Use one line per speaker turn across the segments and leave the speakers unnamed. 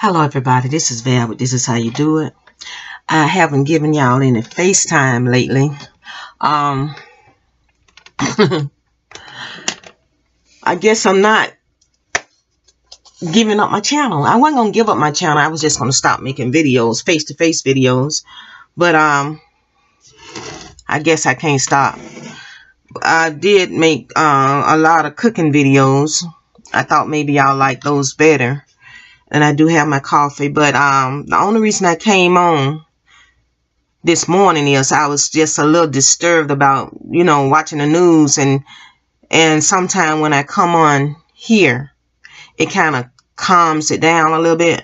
Hello everybody, this is Val with This Is How You Do It. I haven't given y'all any FaceTime lately. I guess I'm not giving up my channel. I wasn't going to give up my channel. I was just going to stop making videos, face-to-face videos. But I guess I can't stop. I did make a lot of cooking videos. I thought maybe y'all like those better. And I do have my coffee, but the only reason I came on this morning is I was just a little disturbed about, watching the news, and sometime when I come on here, it kind of calms it down a little bit.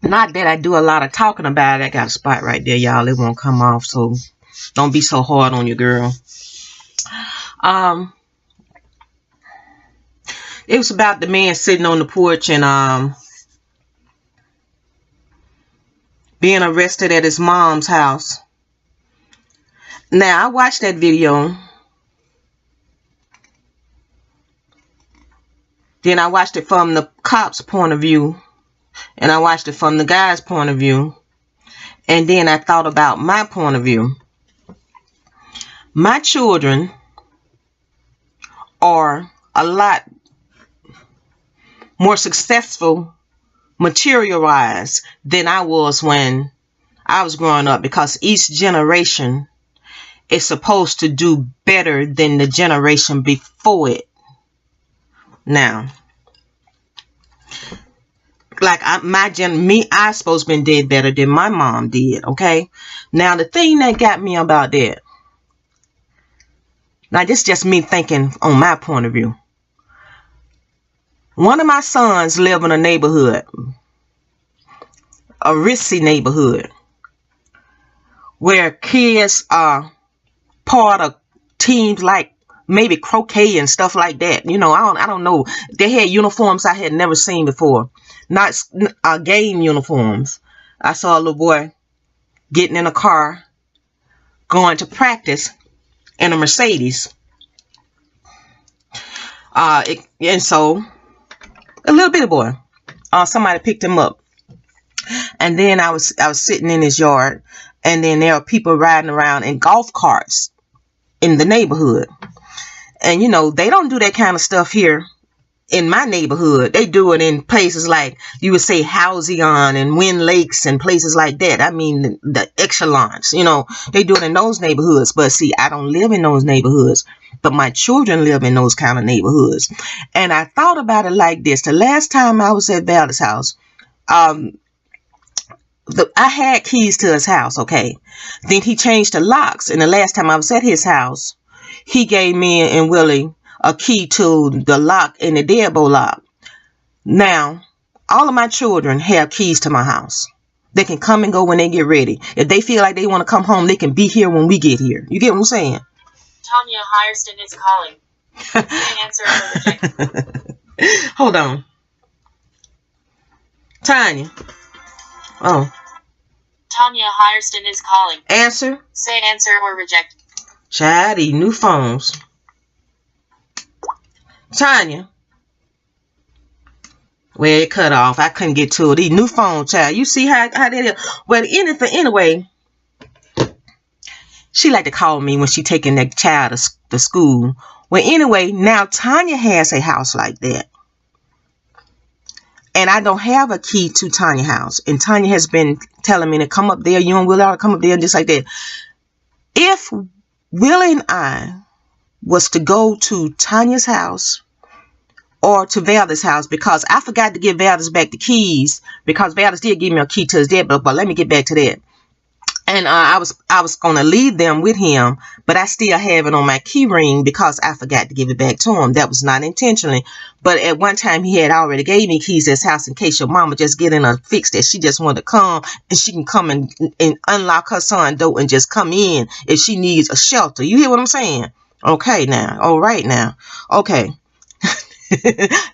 Not that I do a lot of talking about it. I got a spot right there, y'all. It won't come off, so don't be so hard on your girl. It was about the man sitting on the porch and being arrested at his mom's house. Now, I watched that video. Then I watched it from the cop's point of view. And I watched it from the guy's point of view. And then I thought about my point of view. My children are a lot more successful material-wise than I was when I was growing up, because each generation is supposed to do better than the generation before it. Now, like I supposed to been did better than my mom did, okay? Now, the thing that got me about that, now this is just me thinking on my point of view. One of my sons live in a neighborhood, a risky neighborhood, where kids are part of teams like maybe croquet and stuff like that. I don't know. They had uniforms I had never seen before, not game uniforms. I saw a little boy getting in a car, going to practice in a Mercedes, and so. A little bitty boy. Somebody picked him up. And then I was sitting in his yard. And then there were people riding around in golf carts in the neighborhood. And, they don't do that kind of stuff here in my neighborhood. They do it in places like, you would say, Halcyon and Wind Lakes and places like that. I mean, the echelons, they do it in those neighborhoods. But see, I don't live in those neighborhoods. But my children live in those kind of neighborhoods. And I thought about it like this. The last time I was at Val's house, I had keys to his house, okay? Then he changed the locks. And the last time I was at his house, he gave me and Willie a key to the lock in the deadbolt lock. Now, all of my children have keys to my house. They can come and go when they get ready. If they feel like they want to come home, they can be here when we get here. You get what I'm saying?
Tonya Hairston is calling. Answer or reject.
Hold on. Tonya. Oh.
Tonya Hairston is calling.
Answer.
Say answer or reject.
Child, these new phones. Tonya. Well, it cut off. I couldn't get to it. These new phones, child. You see how that is? Well, anyway. She like to call me when she taking that child to school. Well, anyway, now Tonya has a house like that. And I don't have a key to Tonya's house. And Tonya has been telling me to come up there. You and Willie ought to come up there and just like that. If Willie and I was to go to Tonya's house or to Valdez' house, because I forgot to give Valdez back the keys, because Valdez did give me a key to his dad, but let me get back to that. And I was going to leave them with him, but I still have it on my key ring because I forgot to give it back to him. That was not intentionally. But at one time, he had already gave me keys to his house in case your mama just get in a fix that she just wanted to come, and she can come and unlock her son's door and just come in if she needs a shelter. You hear what I'm saying? Okay, now. All right, now. Okay.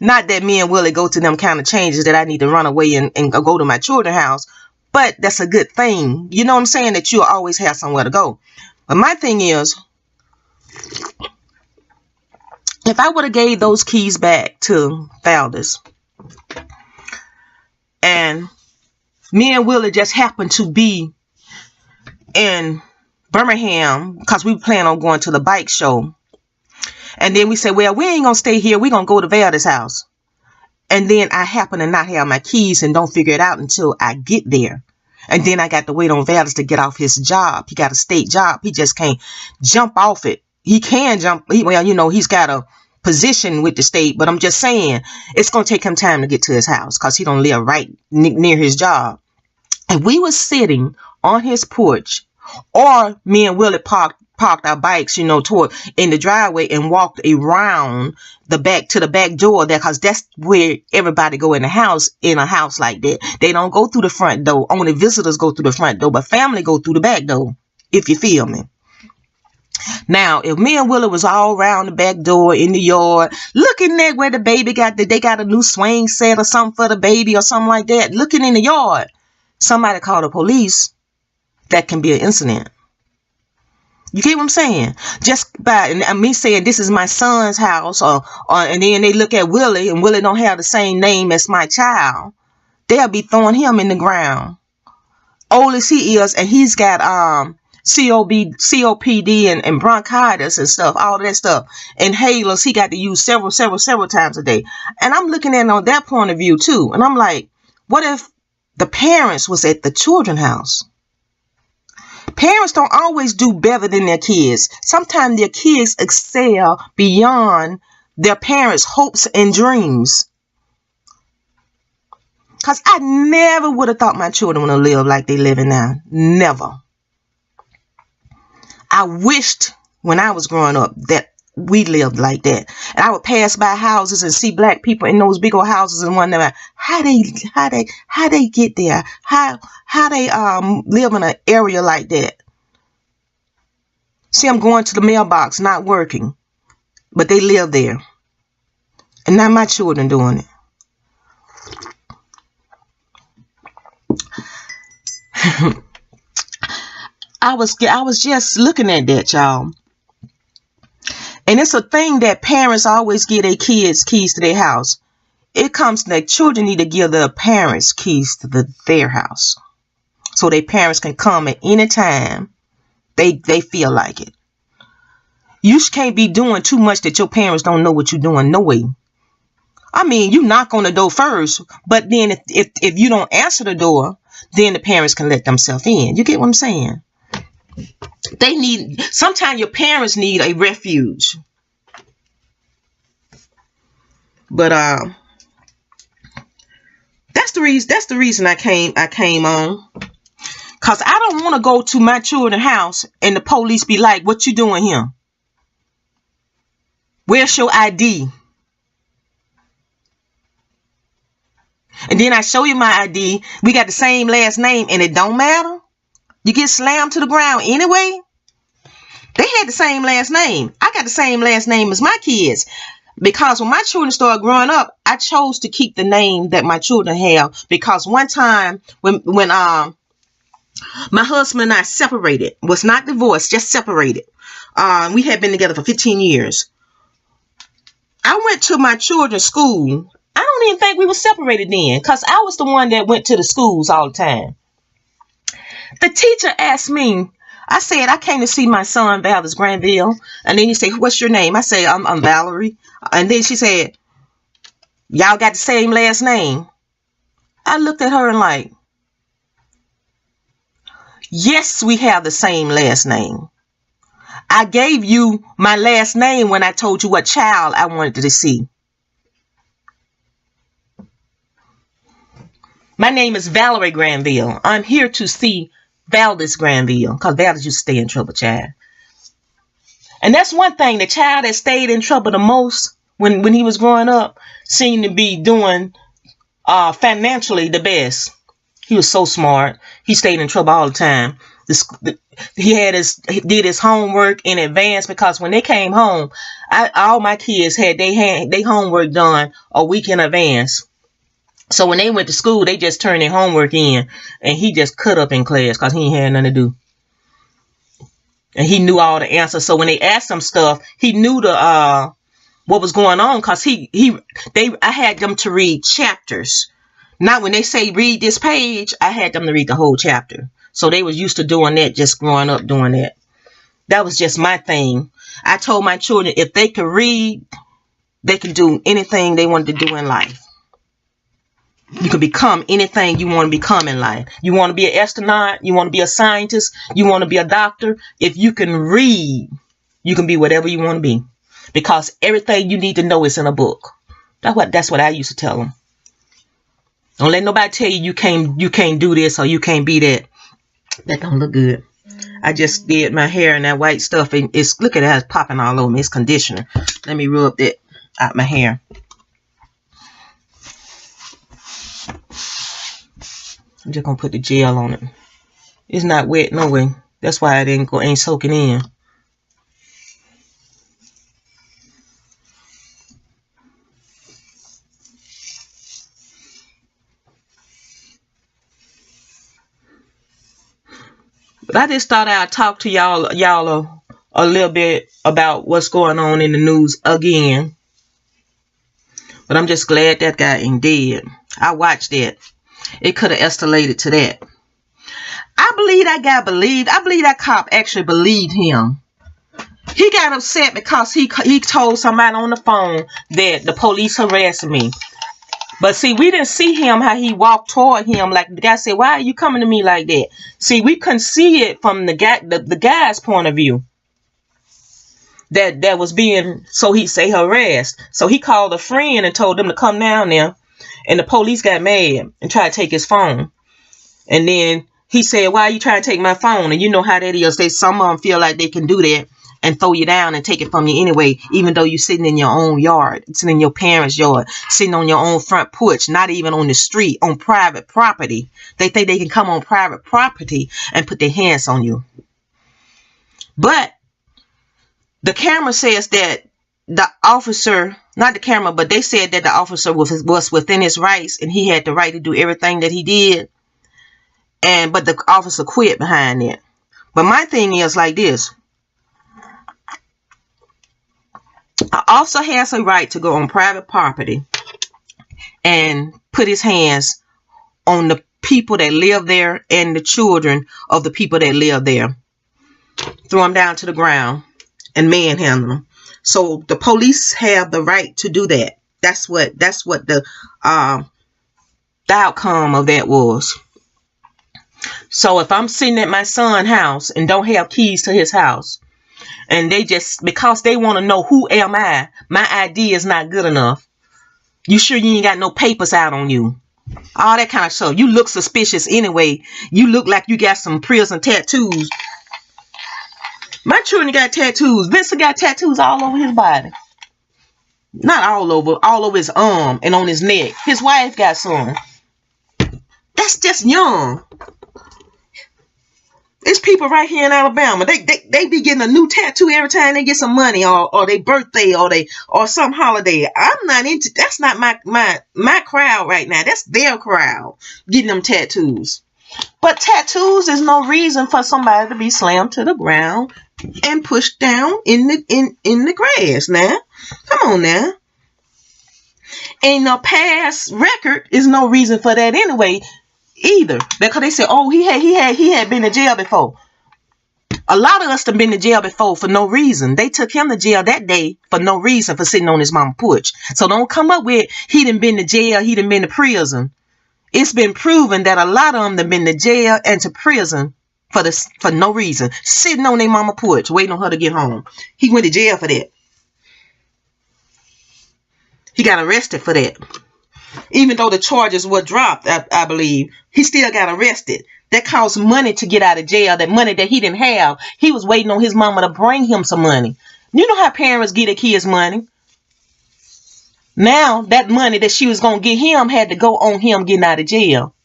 Not that me and Willie go to them kind of changes that I need to run away and go to my children's house. But that's a good thing. You know what I'm saying? That you'll always have somewhere to go. But my thing is, if I would have gave those keys back to Valdez, And me and Willie just happened to be in Birmingham because we plan on going to the bike show. And then we said, well, we ain't gonna stay here. We're gonna go to Valdez's house. And then I happen to not have my keys and don't figure it out until I get there. And then I got to wait on Valdez to get off his job. He got a state job. He just can't jump off it. He can jump. Well, you know, he's got a position with the state. But I'm just saying, it's going to take him time to get to his house because he don't live right near his job. And we were sitting on his porch, or me and Willie parked our bikes, you know, toward in the driveway and walked around the back to the back door there, because that's where everybody go in a house like that. They don't go through the front door. Only visitors go through the front door, but family go through the back door, if you feel me. Now, if me and Willie was all around the back door in the yard, looking at where the baby they got a new swing set or something for the baby or something like that, looking in the yard, somebody called the police, that can be an incident. You get what I'm saying? Just by me saying this is my son's house, or and then they look at Willie and Willie don't have the same name as my child, they'll be throwing him in the ground. Old as he is, and he's got COPD and bronchitis and stuff, all that stuff. Inhalers he got to use several times a day. And I'm looking at it on that point of view too. And I'm like, what if the parents was at the children's house? Parents don't always do better than their kids. Sometimes their kids excel beyond their parents' hopes and dreams. Because I never would have thought my children would have lived like they living now. Never. I wished when I was growing up that we lived like that. And I would pass by houses and see black people in those big old houses and wonder how they get there, how they live in an area like that. See, I'm going to the mailbox, not working, but they live there, and not my children doing it. I was just looking at that, y'all. And it's a thing that parents always give their kids keys to their house. It comes that children need to give their parents keys to their house, so their parents can come at any time they feel like it. You can't be doing too much that your parents don't know what you're doing. No way. I mean, you knock on the door first, but then if you don't answer the door, then the parents can let themselves in. You get what I'm saying? Sometimes your parents need a refuge. But that's the reason I came on. Cause I don't want to go to my children's house and the police be like, what you doing here? Where's your ID? And then I show you my ID. We got the same last name and it don't matter. You get slammed to the ground anyway. They had the same last name. I got the same last name as my kids. Because when my children started growing up, I chose to keep the name that my children have. Because one time when my husband and I separated, was not divorced, just separated. We had been together for 15 years. I went to my children's school. I don't even think we were separated then, because I was the one that went to the schools all the time. The teacher asked me, I said, I came to see my son, Valdez Granville. And then he said, what's your name? I said, I'm Valerie. And then she said, y'all got the same last name. I looked at her and like, yes, we have the same last name. I gave you my last name when I told you what child I wanted to see. My name is Valerie Granville. I'm here to see Valdez Granville, because Valdez used to stay in trouble, child. And that's one thing, the child that stayed in trouble the most when he was growing up seemed to be doing financially the best. He was so smart. He stayed in trouble all the time. He did his homework in advance, because when they came home, all my kids had their homework done a week in advance. So when they went to school, they just turned their homework in, and he just cut up in class because he ain't had nothing to do. And he knew all the answers. So when they asked him stuff, he knew the what was going on, because I had them to read chapters. Not when they say read this page, I had them to read the whole chapter. So they was used to doing that, just growing up doing that. That was just my thing. I told my children if they could read, they can do anything they wanted to do in life. You can become anything you want to become in life. You want to be an astronaut, you want to be a scientist, you want to be a doctor. If you can read, you can be whatever you want to be. Because everything you need to know is in a book. That's what I used to tell them. Don't let nobody tell you you can't do this or you can't be that. That don't look good. I just did my hair and that white stuff, and look at it, it's popping all over me. It's conditioner. Let me rub that out my hair. I'm just gonna put the gel on it. It's not wet no way. That's why it ain't soaking in. But I just thought I'd talk to y'all a little bit about what's going on in the news again. But I'm just glad that guy ain't dead. I watched it. It could have escalated to that. I believe that guy believed. I believe that cop actually believed him. He got upset because he told somebody on the phone that the police harassed me. But see, we didn't see him how he walked toward him. Like the guy said, "Why are you coming to me like that?" See, we couldn't see it from the guy's point of view. That was being, so he say, harassed. So he called a friend and told them to come down there. And the police got mad and tried to take his phone. And then he said, "Why are you trying to take my phone?" And you know how that is. Some of them feel like they can do that and throw you down and take it from you anyway, even though you're sitting in your own yard, sitting in your parents' yard, sitting on your own front porch, not even on the street, on private property. They think they can come on private property and put their hands on you. But the camera says that the officer, not the camera, but they said that the officer was within his rights and he had the right to do everything that he did. But the officer quit behind it. But my thing is like this. An officer has a right to go on private property and put his hands on the people that live there and the children of the people that live there. Throw them down to the ground and manhandle them. So the police have the right to do that. That's what the outcome of that was. So if I'm sitting at my son's house and don't have keys to his house, and they just, because they want to know who am I, my ID is not good enough. You sure you ain't got no papers out on you? All that kind of stuff. You look suspicious anyway. You look like you got some prison tattoos. My children got tattoos. Vincent got tattoos all over his body. Not all over his arm and on his neck. His wife got some. That's just young. There's people right here in Alabama. They be getting a new tattoo every time they get some money or their birthday or some holiday. I'm not into. That's not my crowd right now. That's their crowd getting them tattoos. But tattoos is no reason for somebody to be slammed to the ground and pushed down in the grass. Now, come on now. Ain't no past record is no reason for that anyway. Either because they said, "Oh, he had been to jail before." A lot of us have been to jail before for no reason. They took him to jail that day for no reason for sitting on his mama porch. So don't come up with he done been to jail, he done been to prison. It's been proven that a lot of them have been to jail and to prison for no reason, sitting on their mama porch waiting on her to get home. He went to jail for that. He got arrested for that. Even though the charges were dropped, I believe, he still got arrested. That cost money to get out of jail. That money that he didn't have. He was waiting on his mama to bring him some money. You know how parents get their kids money. Now, that money that she was going to get him had to go on him getting out of jail.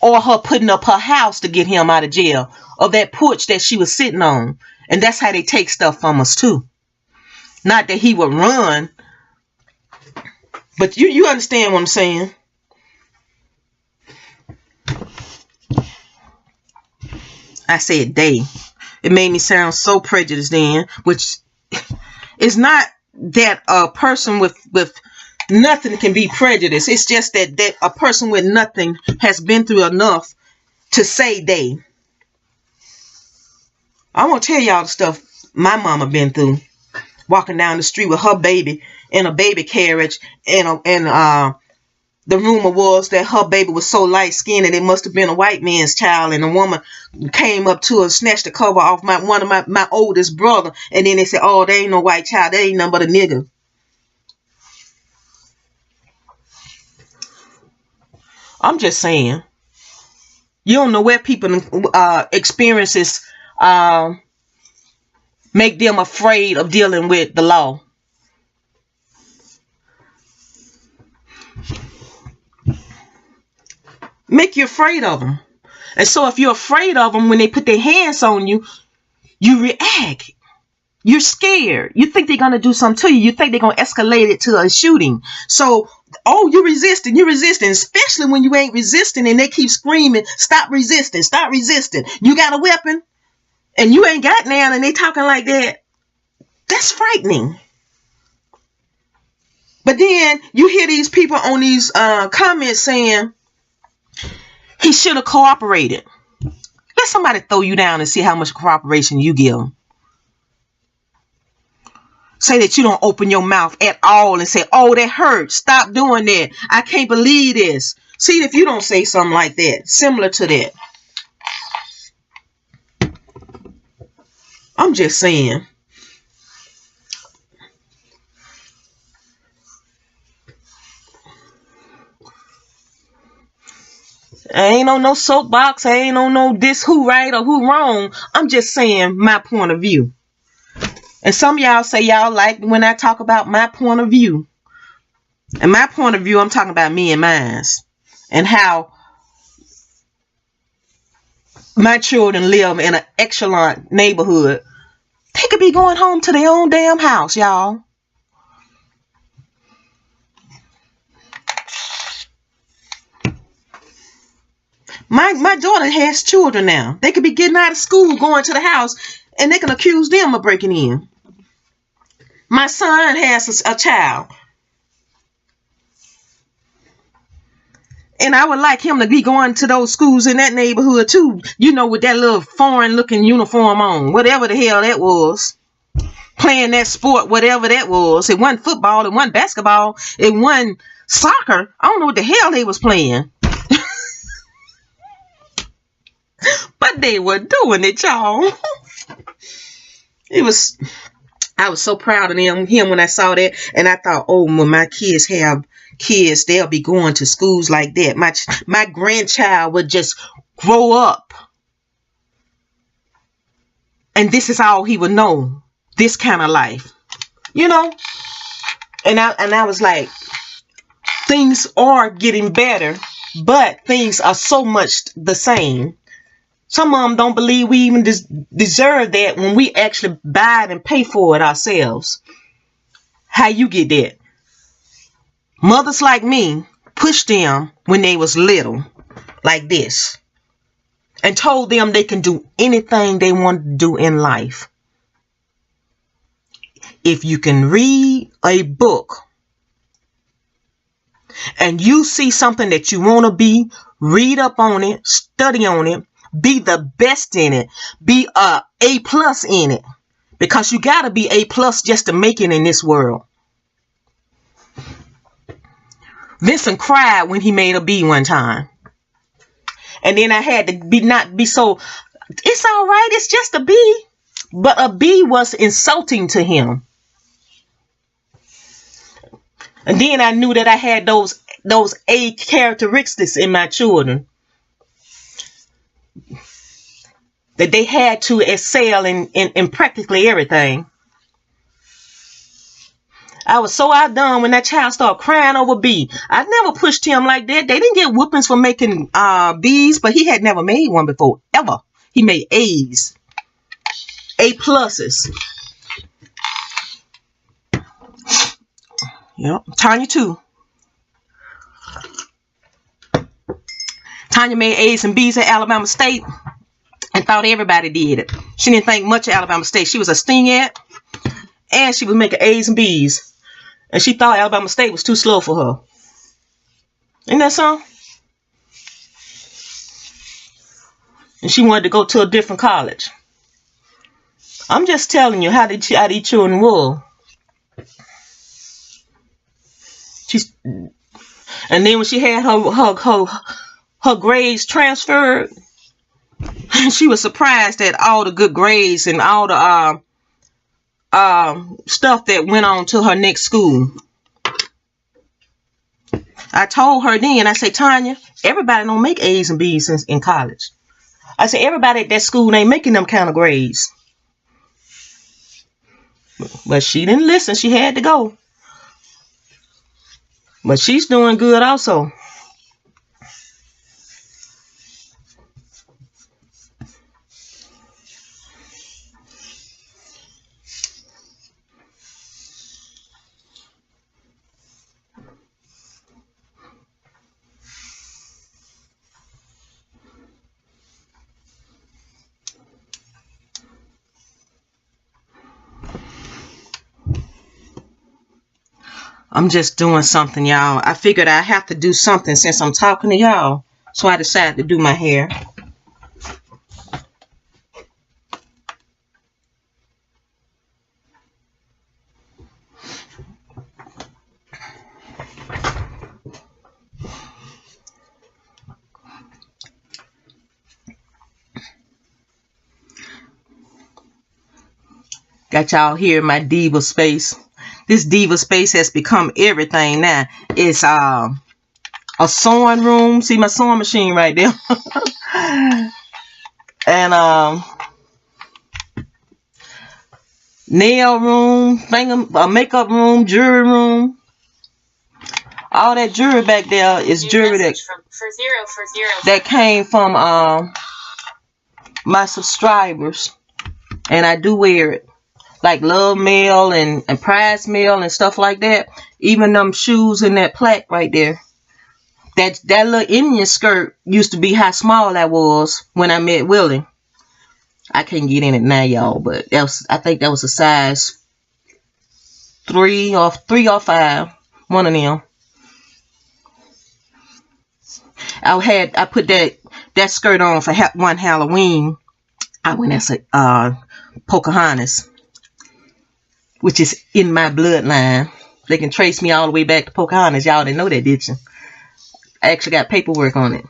Or her putting up her house to get him out of jail. Or that porch that she was sitting on. And that's how they take stuff from us too. Not that he would run. But you understand what I'm saying. I said they. It made me sound so prejudiced then, which It's not that a person with nothing can be prejudiced. It's just that a person with nothing has been through enough to say they. I won't tell y'all the stuff my mama been through. Walking down the street with her baby in a baby carriage, and the rumor was that her baby was so light skinned that it must have been a white man's child, and a woman came up to her, snatched the cover off one of my oldest brother, and then they said, oh, there ain't no white child, there ain't nothing but a nigga. I'm just saying, you don't know where people experiences make them afraid of dealing with the law. Make you afraid of them. And so if you're afraid of them, when they put their hands on you, you react. You're scared. You think they're going to do something to you. You think they're going to escalate it to a shooting. So, oh, you're resisting, especially when you ain't resisting and they keep screaming, stop resisting, stop resisting. You got a weapon and you ain't got none, and they talking like that. That's frightening. But then you hear these people on these comments saying, he should have cooperated. Let somebody throw you down and see how much cooperation you give them. Say that you don't open your mouth at all and say, oh, that hurts. Stop doing that. I can't believe this. See, if you don't say something like that, similar to that. I'm just saying. I ain't on no soapbox. I ain't on no this who right or who wrong. I'm just saying my point of view. And some of y'all say y'all like when I talk about my point of view. And my point of view, I'm talking about me and mine. And how my children live in an excellent neighborhood. They could be going home to their own damn house, y'all. My daughter has children now. They could be getting out of school, going to the house, and they can accuse them of breaking in. My son has a child. And I would like him to be going to those schools in that neighborhood too. You know, with that little foreign looking uniform on. Whatever the hell that was. Playing that sport, whatever that was. It wasn't football. It wasn't basketball. It wasn't soccer. I don't know what the hell they was playing. But they were doing it, y'all. I was so proud of him when I saw that. And I thought, oh, when my kids have kids, they'll be going to schools like that. My grandchild would just grow up. And this is all he would know. This kind of life. You know? And I was like, things are getting better, but things are so much the same. Some of them don't believe we even deserve that when we actually buy it and pay for it ourselves. How you get that? Mothers like me pushed them when they was little, like this, and told them they can do anything they want to do in life. If you can read a book and you see something that you want to be, read up on it, study on it, be the best in it. Be a A+ in it. Because you got to be A+ just to make it in this world. Vincent cried when he made a B one time. And then I had to not be so, it's all right, it's just a B. But a B was insulting to him. And then I knew that I had those A characteristics in my children. That they had to excel in practically everything. I was so outdone when that child started crying over B. I never pushed him like that. They didn't get whoopings for making B's, but he had never made one before, ever. He made A's. A+. Yep. Tonya too. Tonya made A's and B's at Alabama State. And thought everybody did it. She didn't think much of Alabama State. She was a stingette. and she was making A's and B's. And she thought Alabama State was too slow for her. Ain't that something? And she wanted to go to a different college. I'm just telling you how these children were. And then when she had her grades transferred, she was surprised at all the good grades and all the stuff that went on to her next school. I told her then, I said, Tonya, everybody don't make A's and B's in college. I said, everybody at that school ain't making them kind of grades. But she didn't listen. She had to go. But she's doing good also. I'm just doing something, y'all. I figured I have to do something since I'm talking to y'all. So I decided to do my hair. Got y'all here in my diva space. This diva space has become everything now. It's a sewing room. See my sewing machine right there. And nail room, makeup room, jewelry room. All that jewelry back there is jewelry that came from my subscribers, and I do wear it. Like love mail and prize mail and stuff like that. Even them shoes and that plaque right there. That little Indian skirt used to be how small I was when I met Willie. I can't get in it now, y'all, but I think that was a size 3 or 5. One of them. I put that skirt on for one Halloween. I went as a Pocahontas, which is in my bloodline. They can trace me all the way back to Pocahontas. Y'all didn't know that, did you? I actually got paperwork on it.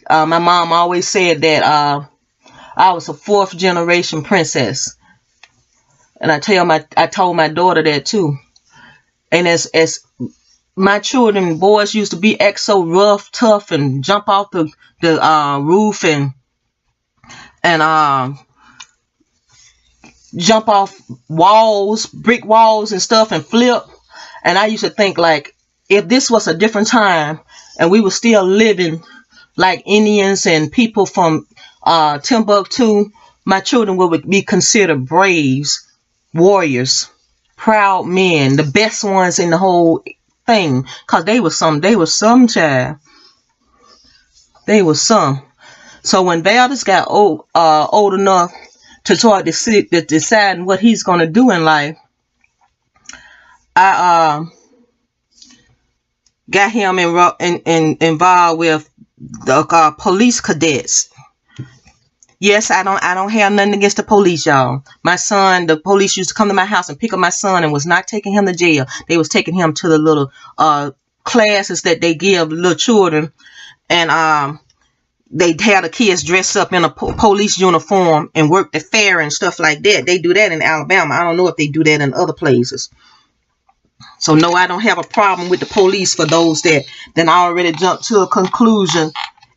My mom always said that I was a 4th generation princess. And I told my daughter that too. And as my children, boys used to act so rough, tough, and jump off the roof and jump off walls, brick walls and stuff, and flip. And I used to think, like, if this was a different time and we were still living like Indians and people from Timbuktu, my children would be considered braves, warriors, proud men, the best ones in the whole thing. Because they were some child. They were some. So when Valdez got old enough to start deciding what he's going to do in life, I got him involved with the police cadets. Yes, I don't have nothing against the police, y'all. My son, the police used to come to my house and pick up my son and was not taking him to jail. They was taking him to the little classes that they give little children, and they had the kids dress up in a police uniform and work the fair and stuff like that. They do that in Alabama. I don't know if they do that in other places. So no, I don't have a problem with the police for those that then I already jumped to a conclusion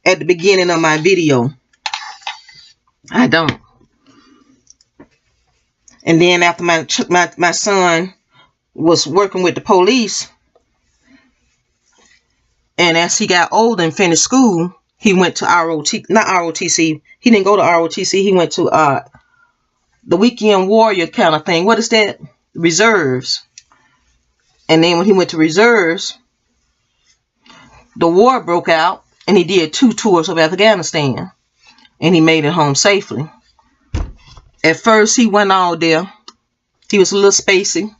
at the beginning of my video. I don't. And then after my son was working with the police, and as he got older and finished school, he went to ROTC. He didn't go to ROTC. He went to the weekend warrior kind of thing. What is that? Reserves. And then when he went to reserves, the war broke out, and he did 2 tours of Afghanistan, and he made it home safely. At first, he went out there He was a little spacey.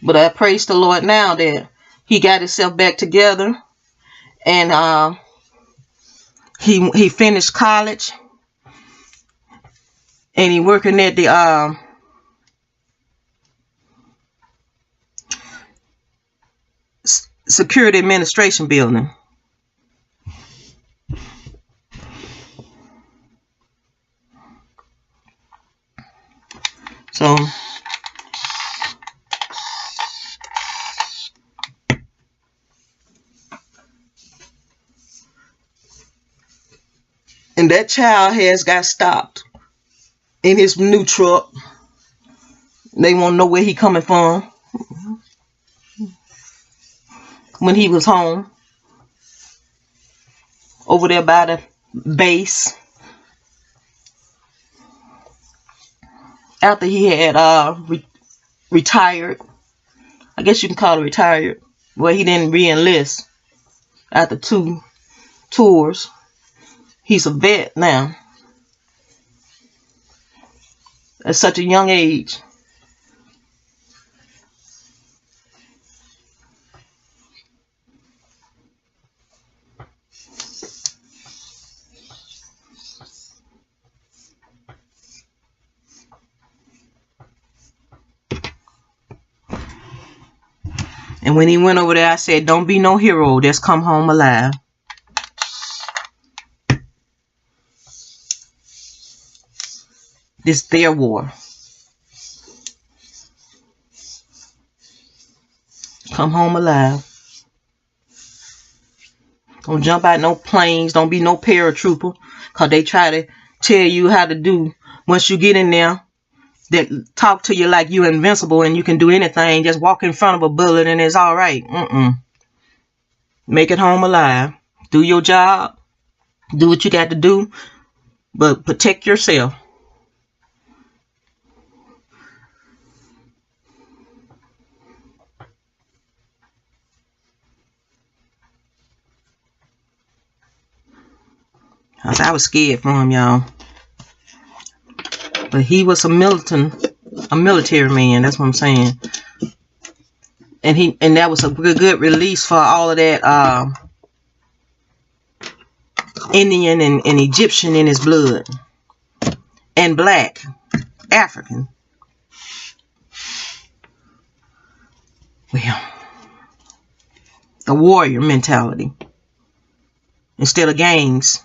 But I praise the Lord now that he got himself back together, and he finished college, and he working at the security administration building. So and that child has got stopped in his new truck. They won't know where he coming from when he was home over there by the base. After he had retired, I guess you can call it retired. Well, he didn't re-enlist after 2 tours. He's a vet now at such a young age. And when he went over there, I said, don't be no hero, just come home alive. This their war. Come home alive. Don't jump out no planes. Don't be no paratrooper. Because they try to tell you how to do. Once you get in there, they talk to you like you're invincible and you can do anything. Just walk in front of a bullet and it's all right. Make it home alive. Do your job. Do what you got to do. But protect yourself. I was scared for him, y'all. But he was a military man. That's what I'm saying. And that was a good release for all of that Indian and Egyptian in his blood, and black, African. Well, the warrior mentality instead of gangs.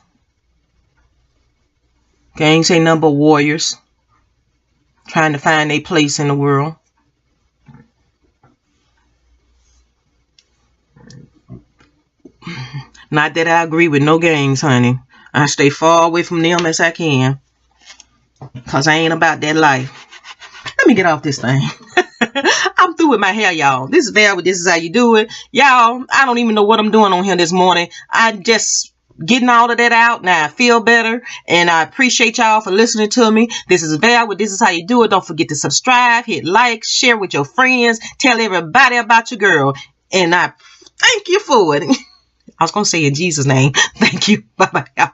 Gangs ain't nothing but warriors trying to find their place in the world. Not that I agree with no gangs, honey. I stay far away from them as I can. Because I ain't about that life. Let me get off this thing. I'm through with my hair, y'all. This is Val. This is how you do it. Y'all, I don't even know what I'm doing on here this morning. I just getting all of that out. Now I feel better. And I appreciate y'all for listening to me. This is Val. This is how you do it. Don't forget to subscribe, hit like, share with your friends. Tell everybody about your girl. And I thank you for it. I was going to say in Jesus' name. Thank you. Bye-bye.